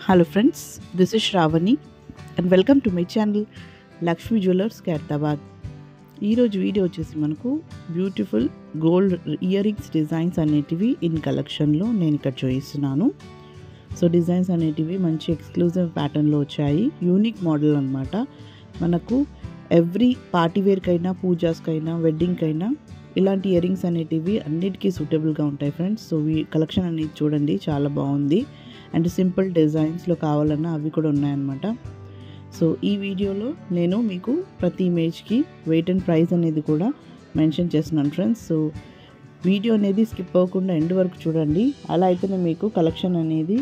Hello friends, this is Shravani and welcome to my channel Lakshmi Jewellers Khairatabad. ఈ రోజు video వచ్చేసి మనకు beautiful gold ear rings designs అనేటివి in కలెక్షన్లో నేను ఇక్కడ చూపిస్తున్నాను. సో డిజైన్స్ అనేటివి మంచి ఎక్స్క్లూజివ్ ప్యాటర్న్లో వచ్చాయి. యూనిక్ మోడల్ అనమాట. మనకు ఎవ్రీ పార్టీ వేర్కైనా, పూజాస్కైనా, వెడ్డింగ్కైనా ఇలాంటి ఇయర్ రింగ్స్ అనేటివి అన్నిటికీ సూటబుల్గా ఉంటాయి ఫ్రెండ్స్. సో ఈ కలెక్షన్ అనేది చూడండి, చాలా బాగుంది. అండ్ సింపుల్ డిజైన్స్లో కావాలన్నా అవి కూడా ఉన్నాయన్నమాట. సో ఈ వీడియోలో నేను మీకు ప్రతి ఇమేజ్కి వెయిట్ అండ్ ప్రైస్ అనేది కూడా మెన్షన్ చేస్తున్నాను ఫ్రెండ్స్. సో వీడియో అనేది స్కిప్ అవ్వకుండా ఎండ్ వరకు చూడండి. అలా అయితేనే మీకు కలెక్షన్ అనేది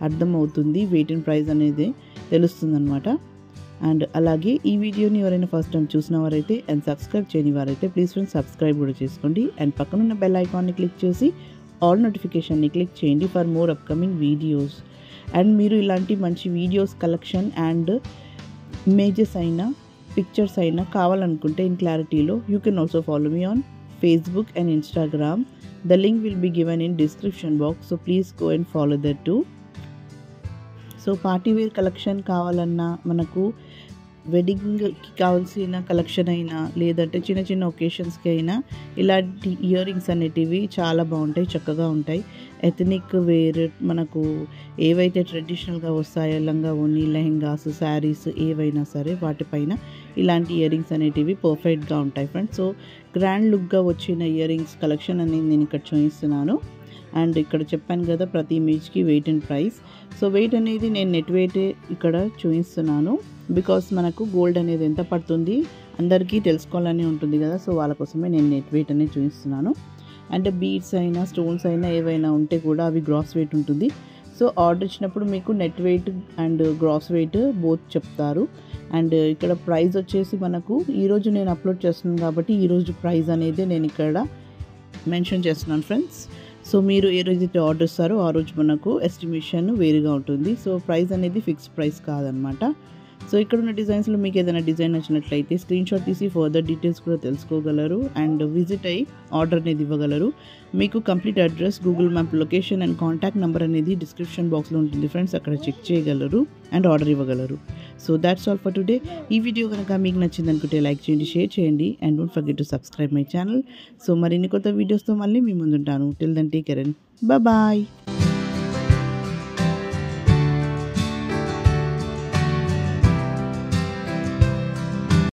అర్థమవుతుంది, వెయిట్ అండ్ ప్రైస్ అనేది తెలుస్తుంది అనమాట. అండ్ అలాగే ఈ వీడియోని ఎవరైనా ఫస్ట్ టైం చూసిన వారైతే అండ్ సబ్స్క్రైబ్ చేయని వారైతే ప్లీజ్ ఫ్రెండ్స్ సబ్స్క్రైబ్ కూడా చేసుకోండి. అండ్ పక్కనున్న బెల్ ఐకాన్ని క్లిక్ చేసి ఆల్ నోటిఫికేషన్ని క్లిక్ చేయండి for more upcoming videos. And మీరు ఇలాంటి మంచి వీడియోస్ కలెక్షన్ అండ్ ఇమేజెస్ అయినా పిక్చర్స్ అయినా కావాలనుకుంటే ఇన్ క్లారిటీలో you can also follow me on Facebook and Instagram. The link will be given in description box. So please go and follow that too. So party wear collection కావాలన్నా, మనకు వెడ్డింగ్కి కావాల్సిన collection అయినా, లేదంటే చిన్న చిన్న ఒకేషన్స్కి అయినా ఇలాంటి ఇయర్ రింగ్స్ అనేటివి చాలా బాగుంటాయి, చక్కగా ఉంటాయి. ఎథనిక్ వేర్ మనకు ఏవైతే ట్రెడిషనల్గా వస్తాయో, లంగా ఓని, లెహెంగాస్, శారీస్ ఏవైనా సరే వాటిపైన ఇలాంటి ఇయర్ రింగ్స్ అనేటివి పర్ఫెక్ట్గా ఉంటాయి ఫ్రెండ్స్. సో గ్రాండ్ లుక్గా వచ్చిన ఇయర్ రింగ్స్ కలెక్షన్ అనేది నేను ఇక్కడ చూపిస్తున్నాను. అండ్ ఇక్కడ చెప్పాను కదా ప్రతి ఇమేజ్కి weight and price. So weight అనేది నేను నెట్ వెయిట్ ఇక్కడ చూపిస్తున్నాను, బికాస్ మనకు గోల్డ్ అనేది ఎంత పడుతుంది అందరికీ తెలుసుకోవాలని ఉంటుంది కదా. సో వాళ్ళ కోసమే నేను నెట్ వెయిట్ అనేది చూపిస్తున్నాను. అండ్ బీడ్స్ అయినా, స్టోన్స్ అయినా ఏవైనా ఉంటే కూడా అవి గ్రాస్ వెయిట్ ఉంటుంది. సో ఆర్డర్ ఇచ్చినప్పుడు మీకు net weight and gross weight both చెప్తారు. అండ్ ఇక్కడ ప్రైస్ వచ్చేసి మనకు ఈరోజు నేను అప్లోడ్ చేస్తున్నాను కాబట్టి ఈరోజు ప్రైస్ అనేది నేను ఇక్కడ మెన్షన్ చేస్తున్నాను ఫ్రెండ్స్. సో మీరు ఏ రోజైతే ఆర్డర్ ఇస్తారో ఆ రోజు మనకు ఎస్టిమేషన్ వేరుగా ఉంటుంది. సో ప్రైస్ అనేది ఫిక్స్డ్ ప్రైస్ కాదనమాట. సో ఇక్కడ ఉన్న డిజైన్స్లో మీకు ఏదైనా డిజైన్ నచ్చినట్లయితే స్క్రీన్ షాట్ తీసి ఫర్దర్ డీటెయిల్స్ కూడా తెలుసుకోగలరు. అండ్ విజిట్ అయ్యి ఆర్డర్ అనేది ఇవ్వగలరు. మీకు complete address, Google map location and contact number అనేది డిస్క్రిప్షన్ బాక్స్లో ఉంటుంది ఫ్రెండ్స్. అక్కడ చెక్ చేయగలరు అండ్ ఆర్డర్ ఇవ్వగలరు. So that's all for today. ఈ వీడియో కనుక మీకు నచ్చింది అనుకుంటే లైక్ చేయండి, షేర్ చేయండి and don't forget to subscribe my channel. So మరిన్ని కొత్త వీడియోస్తో మళ్ళీ మీ ముందుంటాను. Till then take care and bye.